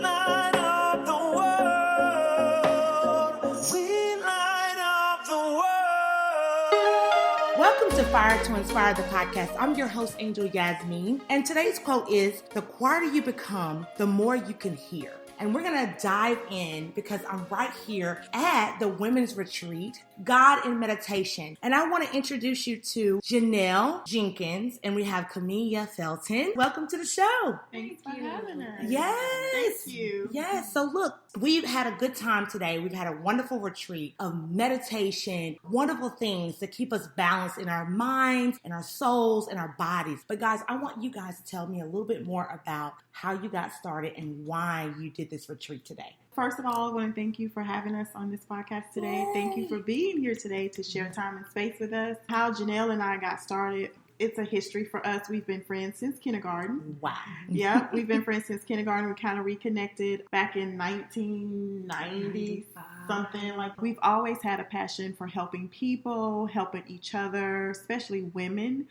light up the world. We light up the world. Welcome to Fire to Inspire the podcast. I'm your host, Angel Yasmin, and today's quote is, "The quieter you become, the more you can hear." And we're going to dive in because I'm right here at the Women's Retreat, God in Meditation. And I want to introduce you to Janell Jenkins, and we have Camelia Felton. Welcome to the show. Thanks for having us. Yes. Thank you. Yes. So look, we've had a good time today. We've had a wonderful retreat of meditation, wonderful things to keep us balanced in our minds, in our souls, and our bodies. But guys, I want you guys to tell me a little bit more about how you got started and why you did this retreat today. First of all, I want to thank you for having us on this podcast today. Yay. Thank you for being here today to share time and space with us. How Janell and I got started, it's a history for us. We've been friends since kindergarten. Wow. Yeah, we've been friends since kindergarten. We kind of reconnected back in 1990, something like. We've always had a passion for helping people, helping each other, especially women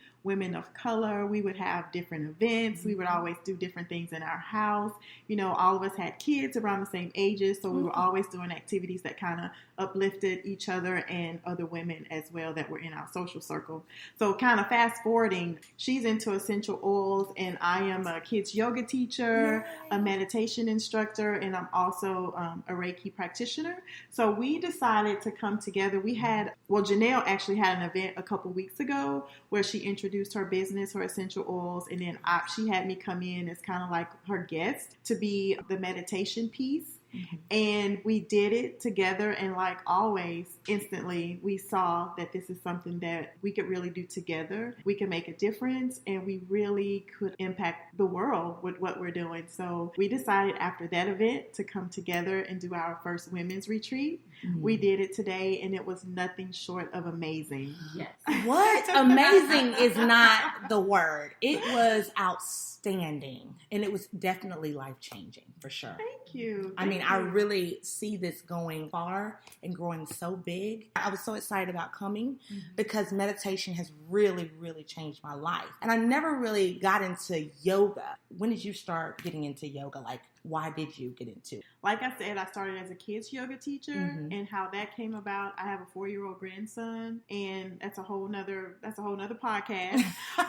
of color. We would have different events. We would always do different things in our house. You know, all of us had kids around the same ages, so we were always doing activities that kind of uplifted each other and other women as well that were in our social circle. So kind of fast forwarding, she's into essential oils, and I am a kids yoga teacher, a meditation instructor, and I'm also a Reiki practitioner. So we decided to come together. Janell actually had an event a couple weeks ago where she introduced her business, her essential oils, and then she had me come in as kind of like her guest to be the meditation piece. Mm-hmm. And we did it together, and like always, instantly we saw that this is something that we could really do together. We can make a difference, and we really could impact the world with what we're doing. So we decided after that event to come together and do our first women's retreat. Mm-hmm. We did it today, and it was nothing short of amazing. Yes. What? Amazing is not the word. It was outstanding, and it was definitely life-changing for sure. Thank you. I mean, I really see this going far and growing so big. I was so excited about coming because meditation has really, really changed my life. And I never really got into yoga. When did you start getting into yoga? Like, why did you get into it? Like I said, I started as a kids yoga teacher, and how that came about. I have a 4-year-old grandson, and that's a whole nother podcast.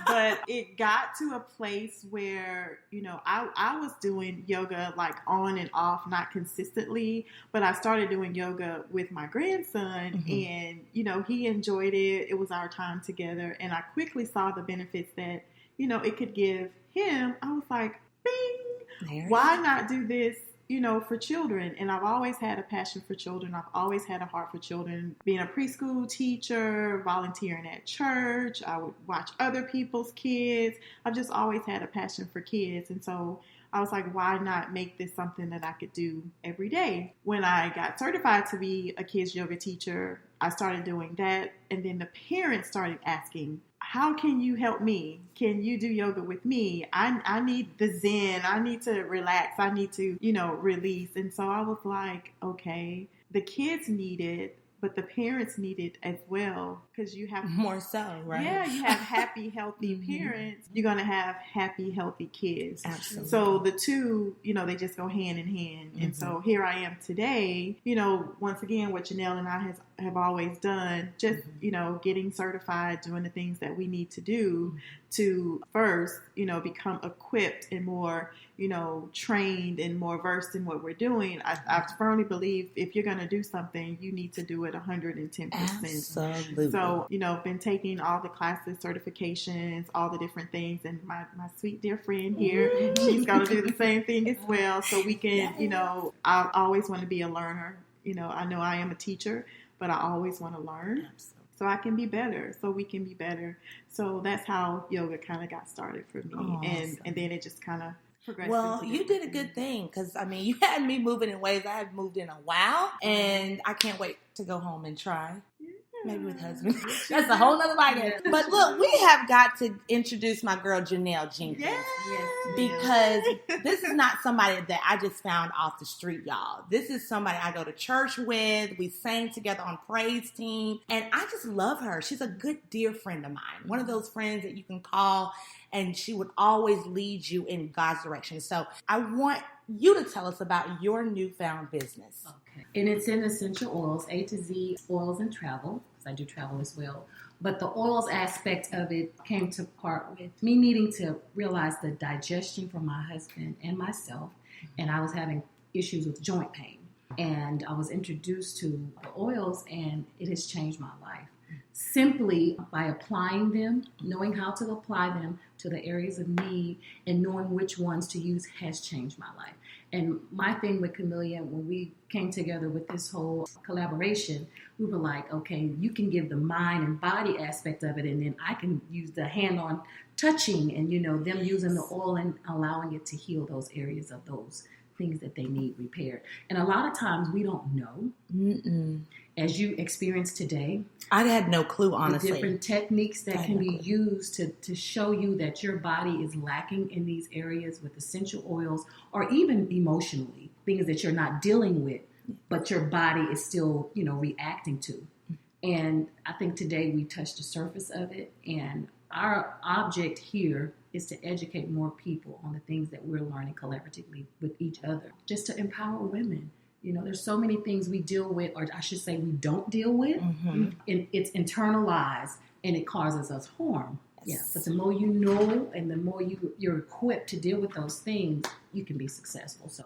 But it got to a place where, you know, I was doing yoga like on and off, not consistently, but I started doing yoga with my grandson, and, you know, he enjoyed it. It was our time together, and I quickly saw the benefits that, you know, it could give him. I was like, bing! Why not do this, you know, for children? And I've always had a passion for children. I've always had a heart for children. Being a preschool teacher, volunteering at church, I would watch other people's kids. I've just always had a passion for kids. And so I was like, why not make this something that I could do every day? When I got certified to be a kids yoga teacher, I started doing that. And then the parents started asking, how can you help me? Can you do yoga with me? I need the zen. I need to relax. I need to, you know, release. And so I was like, okay, the kids need it, but the parents need it as well, because you have more so, right? Yeah, you have happy, healthy parents. You're going to have happy, healthy kids. Absolutely. So the two, you know, they just go hand in hand. And so here I am today, you know, once again, what Janell and I have always done, just, you know, getting certified, doing the things that we need to do to first, you know, become equipped and more, you know, trained and more versed in what we're doing. I firmly believe if you're going to do something, you need to do it 110%. Absolutely. So, you know, been taking all the classes, certifications, all the different things. And my sweet dear friend here, she's going to do the same thing as well. So we can, you know, I always want to be a learner. You know I am a teacher, but I always want to learn. Absolutely. So I can be better, so we can be better. So that's how yoga kind of got started for me. Awesome. And then it just kind of progressed. Well, you did a good thing, because, I mean, you had me moving in ways I haven't moved in a while, and I can't wait to go home and try. Maybe with husband. That's a whole nother podcast. But look, we have got to introduce my girl Janell Jenkins. Yes. Because this is not somebody that I just found off the street, y'all. This is somebody I go to church with. We sang together on praise team. And I just love her. She's a good, dear friend of mine. One of those friends that you can call and she would always lead you in God's direction. So I want you to tell us about your newfound business. Okay. And it's in essential oils, A to Z, oils and travel, because I do travel as well. But the oils aspect of it came to part with me needing to realize the digestion for my husband and myself. And I was having issues with joint pain. And I was introduced to the oils, and it has changed my life. Simply by applying them, knowing how to apply them to the areas of need, and knowing which ones to use has changed my life. And my thing with Camelia, when we came together with this whole collaboration, we were like, okay, you can give the mind and body aspect of it, and then I can use the hand-on touching and, them using the oil and allowing it to heal those areas of those things that they need repaired. And a lot of times we don't know. Mm-mm. As you experienced today, I had no clue, honestly. The different techniques that can be used to show you that your body is lacking in these areas with essential oils, or even emotionally, things that you're not dealing with, but your body is still, reacting to. And I think today we touched the surface of it, and our object here is to educate more people on the things that we're learning collaboratively with each other, just to empower women. There's so many things we deal with, or I should say we don't deal with, and it's internalized, and it causes us harm. Yeah, but the more you know, and the more you're equipped to deal with those things, you can be successful. So,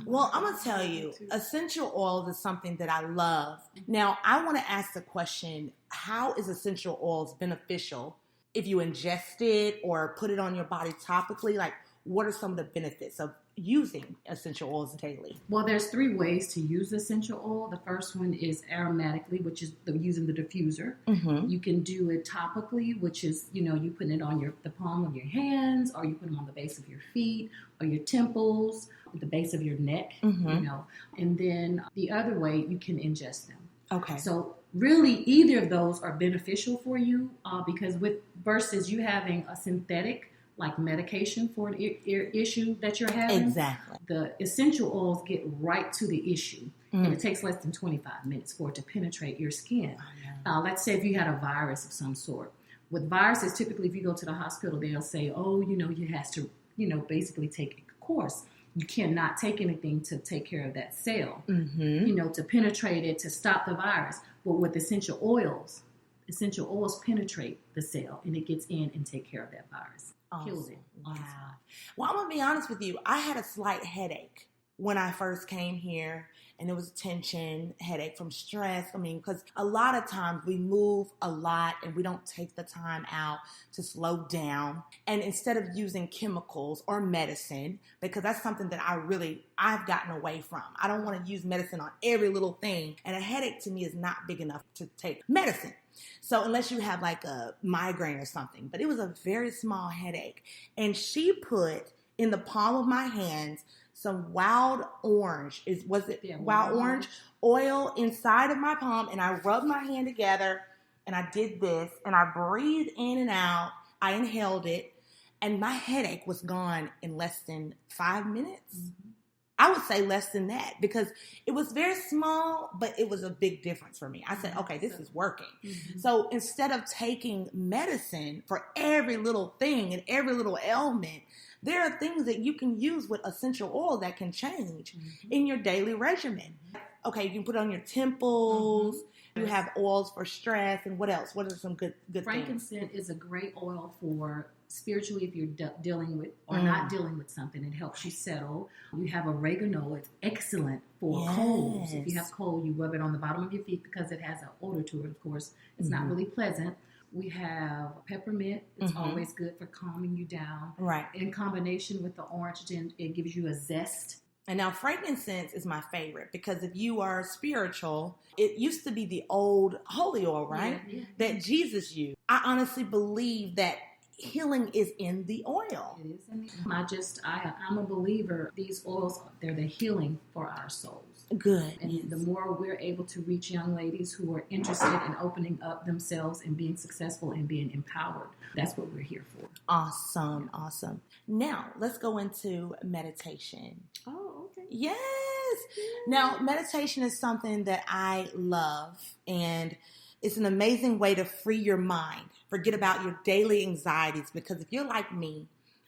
well, I'm going to tell you, essential oils is something that I love. Now, I want to ask the question, how is essential oils beneficial if you ingest it or put it on your body topically? Like, what are some of the benefits of using essential oils daily? Well, there's 3 ways to use essential oil. The first one is aromatically, which is using the diffuser. Mm-hmm. You can do it topically, which is, you putting it on the palm of your hands, or you put them on the base of your feet, or your temples, the base of your neck, And then the other way, you can ingest them. Okay. So really, either of those are beneficial for you, because versus you having a synthetic like medication for an ear issue that you're having. Exactly. The essential oils get right to the issue, and it takes less than 25 minutes for it to penetrate your skin. Let's say if you had a virus of some sort. With viruses, typically if you go to the hospital, they'll say, you have to, basically take a course. You cannot take anything to take care of that cell, to penetrate it, to stop the virus. But with essential oils penetrate the cell, and it gets in and take care of that virus. Awesome. Kills it. Wow. Well, I'm going to be honest with you. I had a slight headache when I first came here, and it was tension, headache from stress. Because a lot of times we move a lot and we don't take the time out to slow down. And instead of using chemicals or medicine, because that's something that I've gotten away from. I don't want to use medicine on every little thing. And a headache to me is not big enough to take medicine. So unless you have like a migraine or something, but it was a very small headache. And she put in the palm of my hands some wild orange oil inside of my palm, and I rubbed my hand together, and I did this, and I breathed in and out. I inhaled it, and my headache was gone in less than 5 minutes. Mm-hmm. I would say less than that, because it was very small, but it was a big difference for me. I said, okay, this is working. Mm-hmm. So instead of taking medicine for every little thing and every little ailment, there are things that you can use with essential oil that can change in your daily regimen. Okay, you can put it on your temples. You have oils for stress, and what else? What are some good things? Frankincense is a great oil for spiritually if you're dealing with or not dealing with something. It helps you settle. You have oregano. It's excellent for colds. If you have cold, you rub it on the bottom of your feet because it has an odor to it, of course. It's not really pleasant. We have peppermint. It's always good for calming you down. Right. In combination with the orange, it gives you a zest. And now frankincense is my favorite, because if you are spiritual, it used to be the old holy oil, right? Yeah. That Jesus used. I honestly believe that healing is in the oil. It is in the oil. I'm a believer. These oils, they're the healing for our souls. Good. And the more we're able to reach young ladies who are interested in opening up themselves and being successful and being empowered, that's what we're here for. Awesome. Awesome. Now, let's go into meditation. Oh, okay. Yes. Now, meditation is something that I love, and it's an amazing way to free your mind Forget about your daily anxieties, because if you're like me,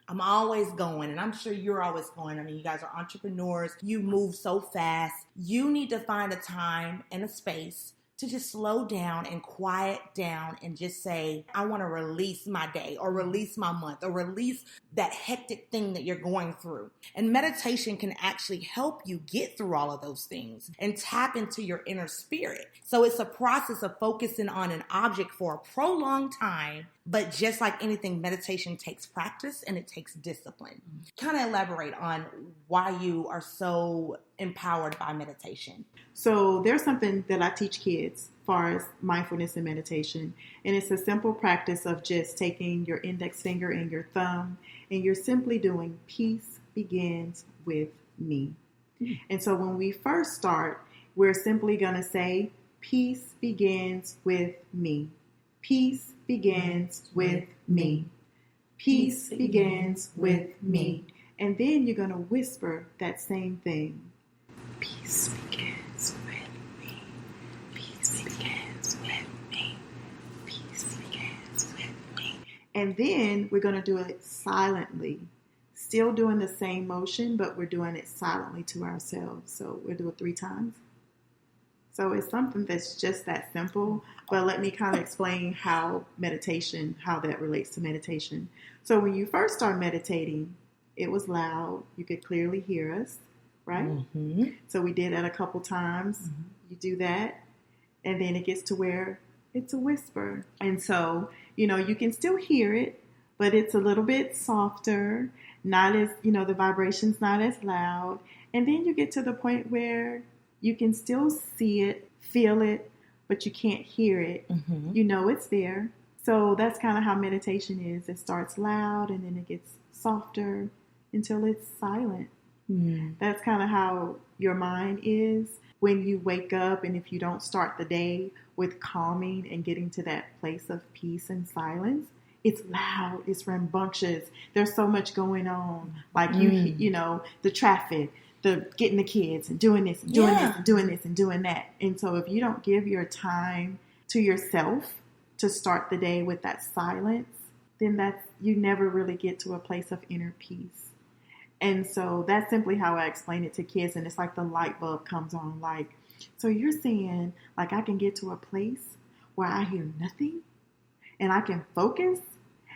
I'm always going, and I'm sure you're always going. I mean, you guys are entrepreneurs. You move so fast. You need to find a time and a space to just slow down and quiet down and just say, I want to release my day or release my month or release that hectic thing that you're going through. And meditation can actually help you get through all of those things and tap into your inner spirit. So it's a process of focusing on an object for a prolonged time. But just like anything, meditation takes practice and it takes discipline. Kind of elaborate on why you are so empowered by meditation. So there's something that I teach kids as far as mindfulness and meditation. And it's a simple practice of just taking your index finger and your thumb, and you're simply doing peace begins with me. And so when we first start, we're simply going to say, peace begins with me. Peace begins with me. Peace begins with me. And then you're going to whisper that same thing. Peace begins with me. Peace begins with me. Peace begins with me. And then we're going to do it silently. Still doing the same motion, but we're doing it silently to ourselves. So we'll do it 3 times. So it's something that's just that simple, but let me kind of explain how that relates to meditation. So when you first start meditating, it was loud. You could clearly hear us, right? Mm-hmm. So we did that a couple times. Mm-hmm. You do that, and then it gets to where it's a whisper. And so, you can still hear it, but it's a little bit softer, not as, the vibration's not as loud. And then you get to the point where you can still see it, feel it, but you can't hear it. Mm-hmm. You know it's there. So that's kind of how meditation is. It starts loud and then it gets softer until it's silent. Mm. That's kind of how your mind is when you wake up, and if you don't start the day with calming and getting to that place of peace and silence, it's loud, it's rambunctious. There's so much going on. Like the traffic, the getting the kids and doing this and doing this and doing this and doing that. And so if you don't give your time to yourself to start the day with that silence, then you never really get to a place of inner peace. And so that's simply how I explain it to kids. And it's like the light bulb comes on. Like, so you're saying, like, I can get to a place where I hear nothing and I can focus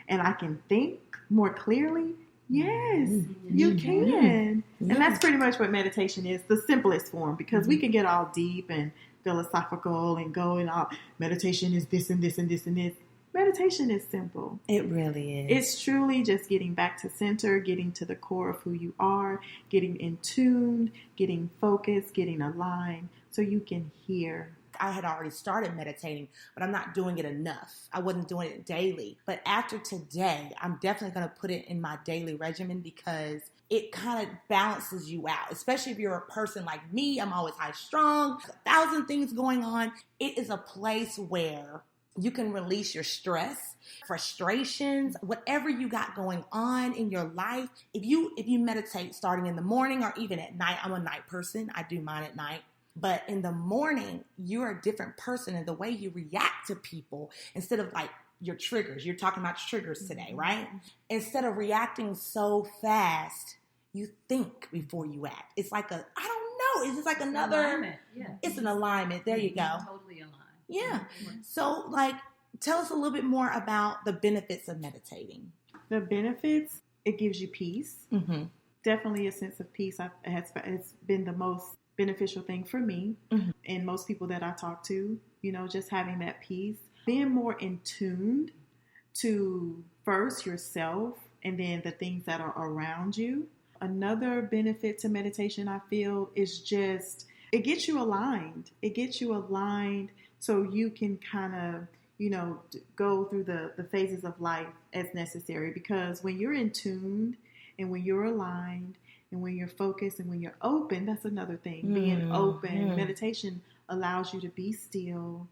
and I can think more clearly? Yes, you can. And that's pretty much what meditation is, the simplest form, because we can get all deep and philosophical and go and all, meditation is this and this and this and this. Meditation is simple. It really is. It's truly just getting back to center, getting to the core of who you are, getting in tune, getting focused, getting aligned so you can hear. I had already started meditating, but I'm not doing it enough. I wasn't doing it daily. But after today, I'm definitely going to put it in my daily regimen because it kind of balances you out, especially if you're a person like me. I'm always high strung, 1,000 things going on. It is a place where you can release your stress, frustrations, whatever you got going on in your life. If you meditate starting in the morning or even at night, I'm a night person. I do mine at night. But in the morning, you're a different person, and the way you react to people, instead of like your triggers, you're talking about triggers today, right? Instead of reacting so fast, you think before you act. It's like I don't know. It's just like another, alignment. Yeah. It's an alignment. There you go. Totally aligned. Yeah. So like, tell us a little bit more about the benefits of meditating. The benefits, it gives you peace. Mm-hmm. Definitely a sense of peace. It's been the most beneficial thing for me and most people that I talk to, just having that peace, being more in tune to first yourself and then the things that are around you. Another benefit to meditation, I feel, is just, it gets you aligned. It gets you aligned so you can kind of, go through the phases of life as necessary, because when you're in tune and when you're aligned, and when you're focused and when you're open, that's another thing. Being open. Meditation allows you to be still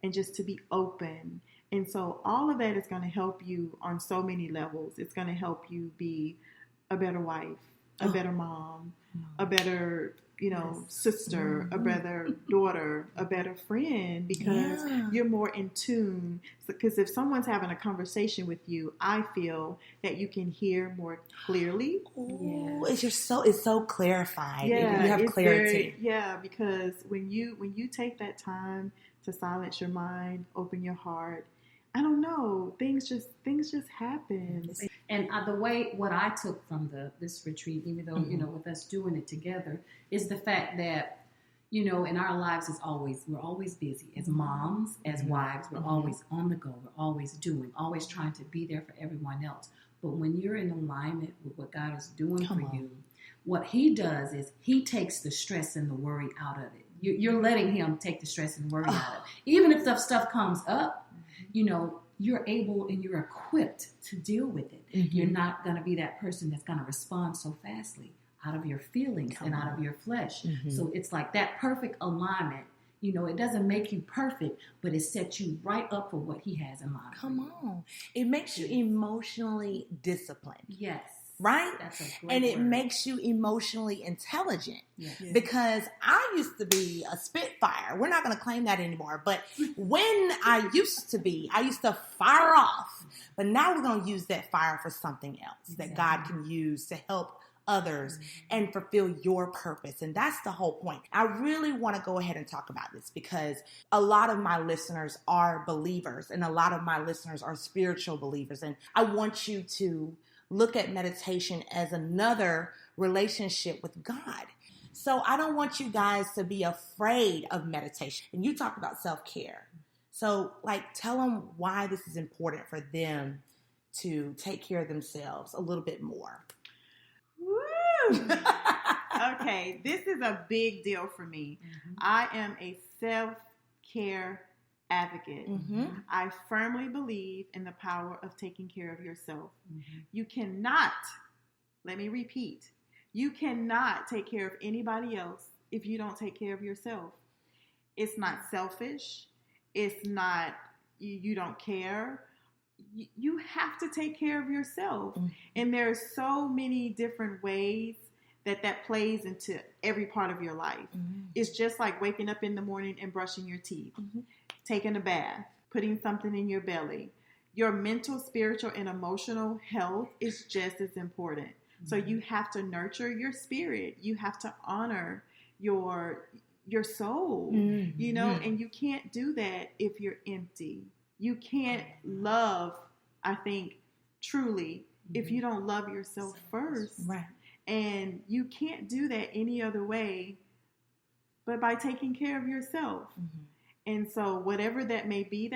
and just to be open. And so all of that is going to help you on so many levels. It's going to help you be a better wife, a better mom, a better sister, a better daughter, a better friend, because you're more in tune. Because if someone's having a conversation with you, I feel that you can hear more clearly. Ooh, it's so clarified. Yeah, you have clarity. Because when you take that time to silence your mind, open your heart, I don't know, things just happen. And what I took from this retreat, even though, with us doing it together, is the fact that, in our lives we're always busy. As moms, as wives, we're always on the go. We're always doing, always trying to be there for everyone else. But when you're in alignment with what God is doing for you, what he does is he takes the stress and the worry out of it. You're letting him take the stress and worry out of it. Even if stuff comes up, you're able and you're equipped to deal with it. You're not going to be that person that's going to respond so fastly out of your feelings and out of your flesh. So it's like that perfect alignment. It doesn't make you perfect, but it sets you right up for what he has in mind. Come on. It makes you emotionally disciplined. Yes. Right? That's a great and it word. makes you emotionally intelligent. Yes. Because I used to be a spitfire. We're not going to claim that anymore. But when I used to fire off. But now we're going to use that fire for something else that God can use to help others and fulfill your purpose. And that's the whole point. I really want to go ahead and talk about this because a lot of my listeners are believers and a lot of my listeners are spiritual believers. And I want you to look at meditation as another relationship with God. So I don't want you guys to be afraid of meditation. And you talk about self-care. So tell them why this is important for them to take care of themselves a little bit more. Woo! Okay, this is a big deal for me. I am a self-care advocate. I firmly believe in the power of taking care of yourself. You cannot, let me repeat, you cannot take care of anybody else if you don't take care of yourself. It's not selfish. It's not you don't care. You have to take care of yourself. And there are so many different ways that plays into every part of your life. It's just like waking up in the morning and brushing your teeth, taking a bath, putting something in your belly. Your mental, spiritual, and emotional health is just as important. So you have to nurture your spirit. You have to honor your soul, and you can't do that if you're empty. You can't love, I think, truly if you don't love yourself first. Right. And you can't do that any other way but by taking care of yourself. And so whatever that may be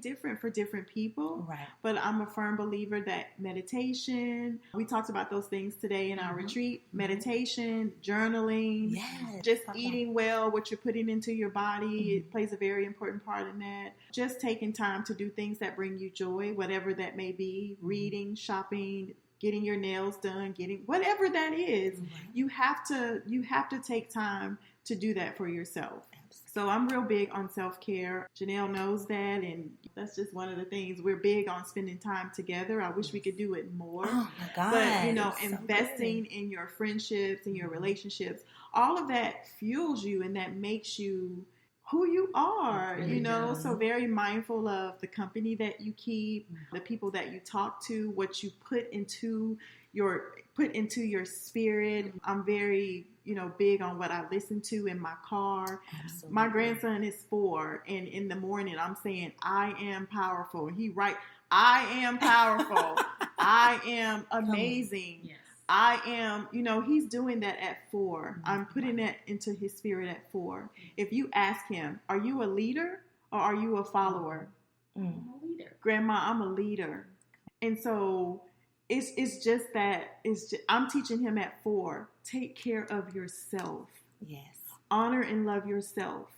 different for different people. Right. But I'm a firm believer that meditation, we talked about those things today in our retreat, meditation, journaling, just eating well, what you're putting into your body, it plays a very important part in that. Just taking time to do things that bring you joy, whatever that may be, reading, shopping, getting your nails done, getting whatever that is, you have to take time to do that for yourself. So I'm real big on self-care. Janell knows that, and that's just one of the things. We're big on spending time together. I wish we could do it more. Oh my God. But, investing in your friendships and your relationships, all of that fuels you and that makes you who you are, so very mindful of the company that you keep, the people that you talk to, what you put into your spirit. I'm very, big on what I listen to in my car. Absolutely. My grandson is 4, and in the morning I'm saying, I am powerful. And he writes, I am powerful. I am amazing. Yes. I am, he's doing that at 4. I'm putting that into his spirit at 4. If you ask him, are you a leader or are you a follower? I'm a leader. Grandma, I'm a leader. And so it's just that I'm teaching him at 4, take care of yourself. Yes. Honor and love yourself.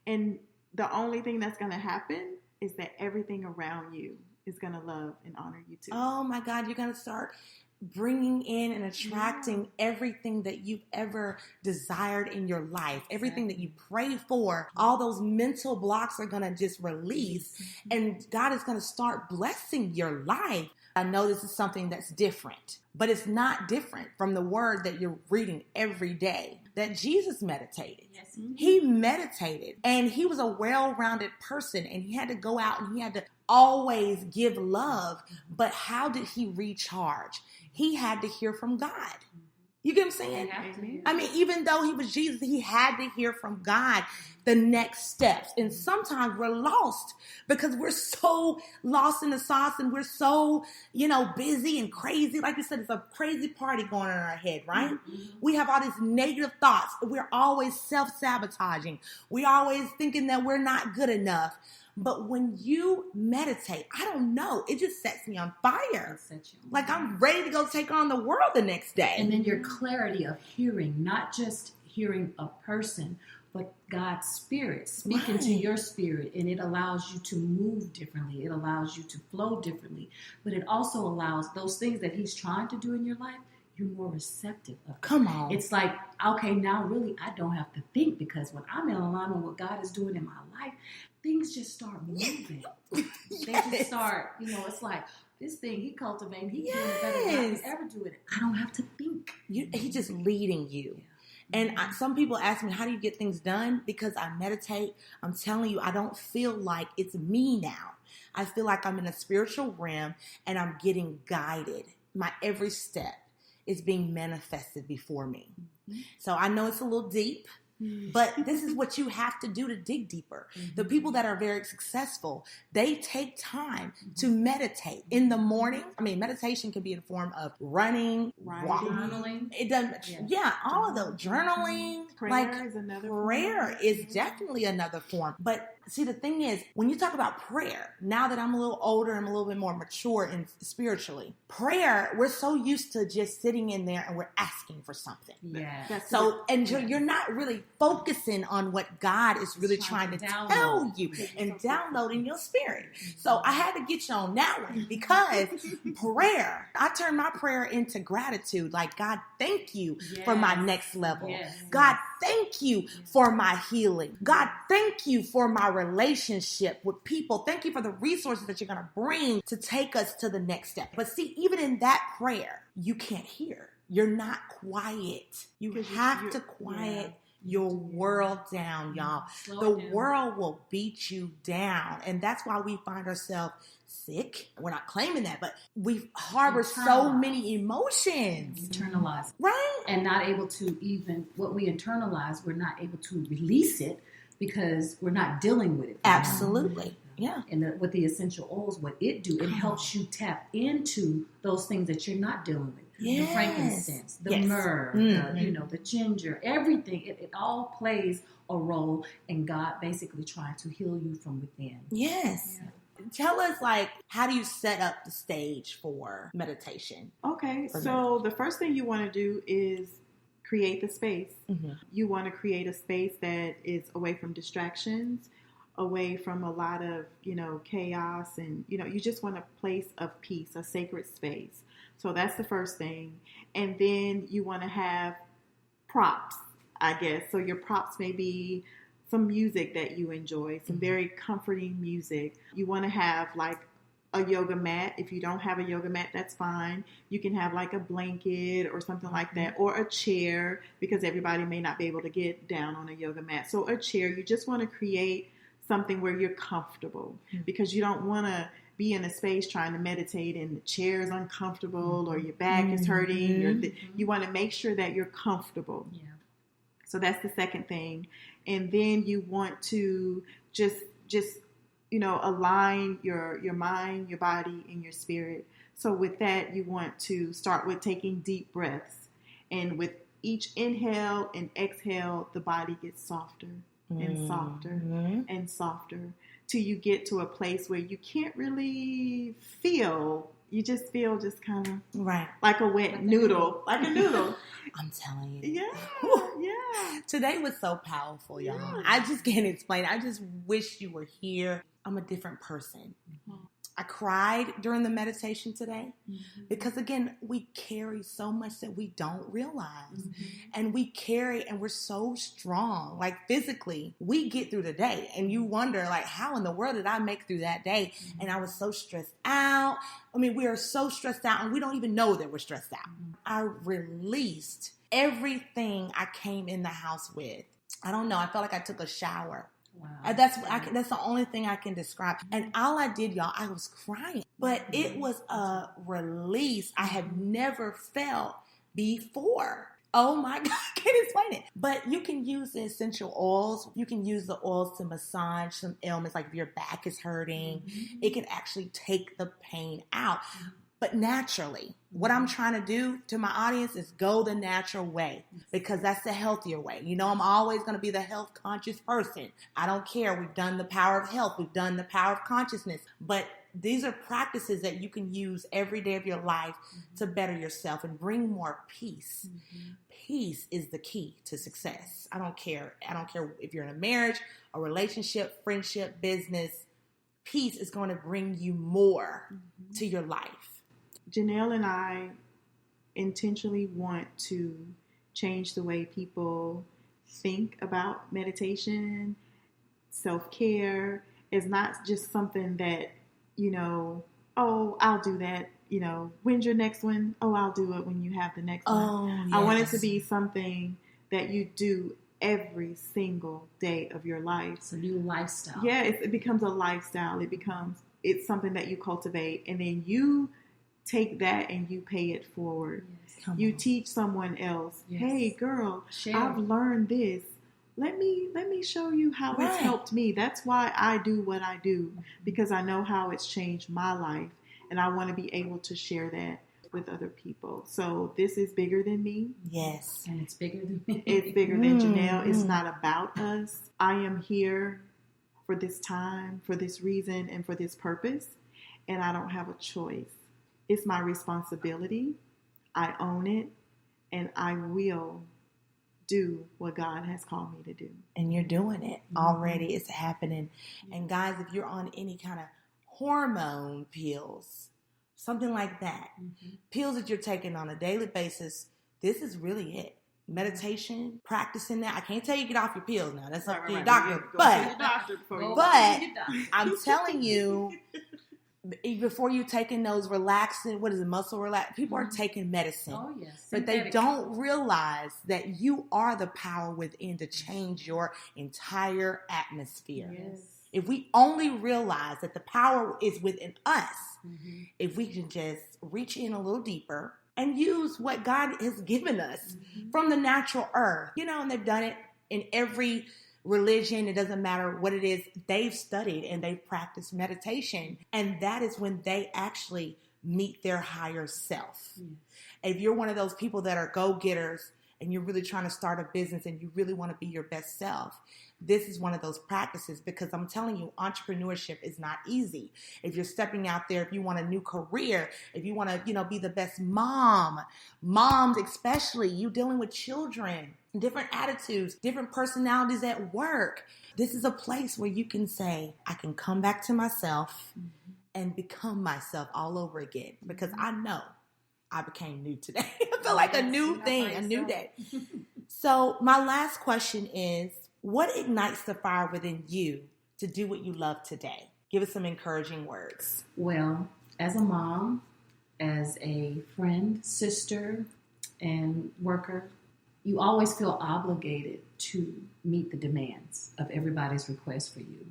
And the only thing that's going to happen is that everything around you is going to love and honor you too. Oh my God, you're going to start bringing in and attracting everything that you've ever desired in your life, everything that you prayed for. All those mental blocks are going to just release, and God is going to start blessing your life. I know this is something that's different, but it's not different from the word that you're reading every day that Jesus meditated. Yes. He meditated, and he was a well-rounded person, and he had to go out and he had to always give love. But how did he recharge? He had to hear from God. You get what I'm saying? I mean, even though he was Jesus, he had to hear from God the next steps. And sometimes we're lost because we're so lost in the sauce and we're so, busy and crazy. Like you said, it's a crazy party going on in our head, right? We have all these negative thoughts. We're always self-sabotaging. We're always thinking that we're not good enough. But when you meditate, I don't know, it just sets me on fire. Like I'm ready to go take on the world the next day. And then your clarity of hearing, not just hearing a person, but God's spirit speaking to your spirit. And it allows you to move differently. It allows you to flow differently. But it also allows those things that he's trying to do in your life, you're more receptive of it. Come on. It's like, okay, now really I don't have to think, because when I'm in alignment with what God is doing in my life, things just start moving. They just start, it's like this thing he cultivated, he doing it better than I could ever do it. I don't have to think. He's just leading you. And some people ask me, how do you get things done? Because I meditate. I'm telling you, I don't feel like it's me now. I feel like I'm in a spiritual realm and I'm getting guided. My every step is being manifested before me. So I know it's a little deep, but this is what you have to do to dig deeper. The people that are very successful, they take time to meditate in the morning. I mean, meditation can be in the form of running, walking, journaling. It doesn't, all of those. Journaling. Prayer is another form. Prayer is definitely another form. But see, the thing is, when you talk about prayer, now that I'm a little older, I'm a little bit more mature and spiritually, prayer, we're so used to just sitting in there and we're asking for something. Yeah. So, and you're not really focusing on what God is really trying to tell you and downloading your spirit. So I had to get you on that one because prayer, I turn my prayer into gratitude. Like, God, thank you for my next level. God, thank you for my healing. God, thank you for my relationship with people. Thank you for the resources that you're going to bring to take us to the next step. But see, even in that prayer, you can't hear. You're not quiet. You have to quiet your world down, y'all. The world will beat you down. And that's why we find ourselves sick. We're not claiming that, but we harbor so many emotions. Internalize. Right? And not able to even, what we internalize, we're not able to release it because we're not dealing with it. Absolutely. Yeah. And with the essential oils, what it do, it helps you tap into those things that you're not dealing with. Yes. The frankincense, the myrrh, the ginger, everything. It all plays a role in God basically trying to heal you from within. Yes. Yeah. Tell us, how do you set up the stage for meditation? Okay. So the first thing you want to do is create the space. You want to create a space that is away from distractions, away from a lot of, chaos. And, you just want a place of peace, a sacred space. So that's the first thing. And then you want to have props, I guess. So your props may be some music that you enjoy, some very comforting music. You want to have a yoga mat. If you don't have a yoga mat, that's fine. You can have a blanket or something like that, or a chair, because everybody may not be able to get down on a yoga mat. So a chair, you just want to create something where you're comfortable, because you don't want to be in a space trying to meditate and the chair is uncomfortable or your back is hurting. You want to make sure that you're comfortable. Yeah. So that's the second thing. And then you want to just align your mind, your body, and your spirit. So with that, you want to start with taking deep breaths. And with each inhale and exhale, the body gets softer and softer and softer, till you get to a place where you can't really feel. You just feel just kind of like a wet noodle, like a noodle. I'm telling you. Yeah. Today was so powerful, y'all. I just can't explain. I just wish you were here. I'm a different person. I cried during the meditation today because, again, we carry so much that we don't realize. And we carry, and we're so strong. Like, physically, we get through the day. And you wonder, like, how in the world did I make through that day? And I was so stressed out. I mean, we are so stressed out, and we don't even know that we're stressed out. I released everything I came in the house with. I don't know. I felt like I took a shower. Wow. That's the only thing I can describe. And all I did, y'all, I was crying. But it was a release I have never felt before. Oh my God, I can't explain it. But you can use the essential oils. You can use the oils to massage some ailments, like if your back is hurting. It can actually take the pain out. But naturally, what I'm trying to do to my audience is go the natural way, because that's the healthier way. You know, I'm always going to be the health conscious person. I don't care. We've done the power of health. We've done the power of consciousness. But these are practices that you can use every day of your life to better yourself and bring more peace. Peace is the key to success. I don't care. I don't care if you're in a marriage, a relationship, friendship, business. Peace is going to bring you more to your life. Janell and I intentionally want to change the way people think about meditation, self-care. It's not just something that, you know, oh, I'll do that. You know, when's your next one? Oh, I'll do it when you have the next one. Yes. I want it to be something that you do every single day of your life. It's a new lifestyle. Yeah, it becomes a lifestyle. It's something that you cultivate, and then you take that and you pay it forward. Yes. You teach someone else, hey girl, I've learned this. Let me show you how it's helped me. That's why I do what I do, because I know how it's changed my life, and I want to be able to share that with other people. So this is bigger than me. Yes. And it's bigger than me. It's bigger than Janell. It's not about us. I am here for this time, for this reason, and for this purpose, and I don't have a choice. It's my responsibility. I own it, and I will do what God has called me to do. And you're doing it already. It's happening. And guys, if you're on any kind of hormone pills, something like that, pills that you're taking on a daily basis, this is really it. Meditation, practicing that. I can't tell you get off your pills now. That's up to your doctor. But I'm telling you, before you taking those relaxing, muscle relax, people are taking medicine. Oh, yes. But they don't realize that you are the power within to change your entire atmosphere. Yes. If we only realize that the power is within us, if we can just reach in a little deeper and use what God has given us from the natural earth, you know, and they've done it in every religion, it doesn't matter what it is, they've studied and they've practiced meditation, and that is when they actually meet their higher self. If you're one of those people that are go-getters and you're really trying to start a business and you really want to be your best self, this is one of those practices, because I'm telling you, entrepreneurship is not easy. If you're stepping out there, if you want a new career, if you want to, you know, be the best moms especially, you dealing with children, different attitudes, different personalities at work. This is a place where you can say, I can come back to myself and become myself all over again, because I know I became new today. I feel like a new thing, a new day. So my last question is, what ignites the fire within you to do what you love today? Give us some encouraging words. Well, as a mom, as a friend, sister, and worker, you always feel obligated to meet the demands of everybody's request for you.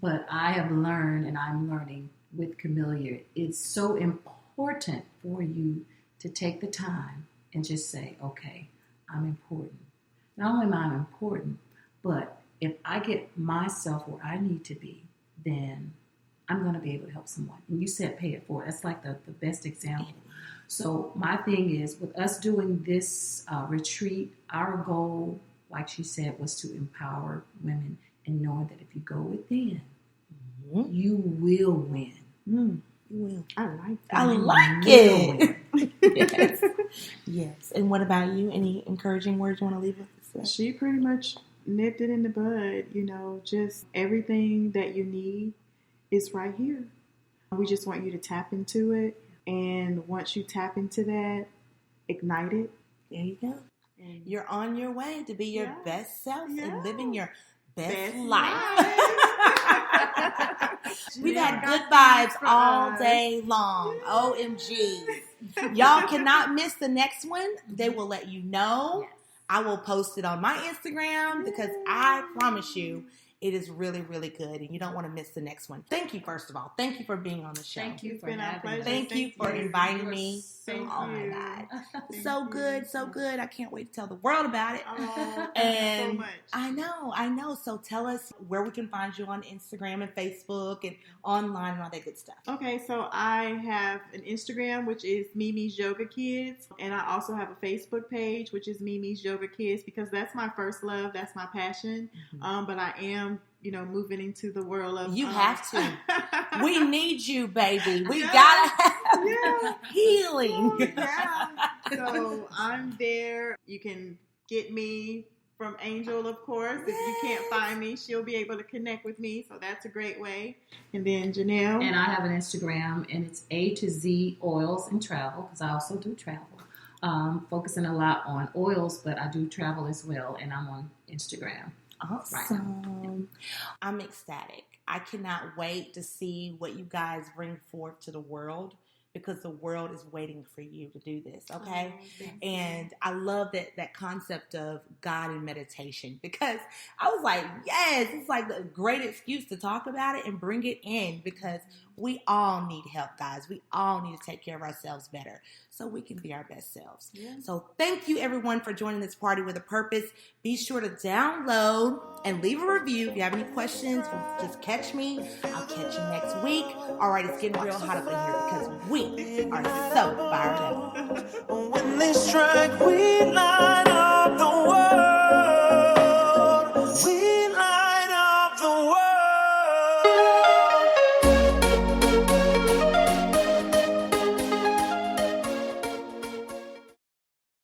But I have learned, and I'm learning with Camelia, it's so important for you to take the time and just say, okay, I'm important. Not only am I important, but if I get myself where I need to be, then I'm going to be able to help someone. And you said pay it forward. That's like the best example. So my thing is, with us doing this retreat, our goal, like she said, was to empower women and knowing that if you go within, you will win. You will. I like that. I like it. Yes. Yes. And what about you? Any encouraging words you want to leave with us? She pretty much nipped it in the bud. You know, just everything that you need is right here. We just want you to tap into it. And once you tap into that, ignite it. There you go. And You're on your way to be your best self and living your best life. life. We've had Janell good got vibes things for all us. day long. OMG. Y'all cannot miss the next one. They will let you know. Yes. I will post it on my Instagram because I promise you it is really, really good and you don't want to miss the next one. Thank you, first of all. Thank you for being on the show. Thank you It's for been our having pleasure. us. Thank you for inviting me. Thank Oh my you. God. Thank So you. good, so good. I can't wait to tell the world about it. Oh, thank And you so much. I know. So tell us where we can find you on Instagram and Facebook and online and all that good stuff. Okay, so I have an Instagram, which is Mimi's Yoga Kids, and I also have a Facebook page, which is Mimi's Yoga Kids, because that's my first love, that's my passion. But I am, moving into the world of You have to. We need you, baby. We Yeah. gotta have Yeah. healing. Yeah. So I'm there. You can get me from Angel, of course. If you can't find me, she'll be able to connect with me. So that's a great way. And then Janell. And I have an Instagram, and it's A to Z Oils and Travel, because I also do travel. Focusing a lot on oils, but I do travel as well, and I'm on Instagram. Awesome. I'm ecstatic. I cannot wait to see what you guys bring forth to the world because the world is waiting for you to do this, okay? And I love that concept of God in meditation because I was like, yes, it's like a great excuse to talk about it and bring it in because we all need help, guys. We all need to take care of ourselves better so we can be our best selves. Yeah. So thank you, everyone, for joining this party with a purpose. Be sure to download and leave a review. If you have any questions, just catch me. I'll catch you next week. All right, it's getting real hot up in here because we are so fired up. When they strike, we light up the world.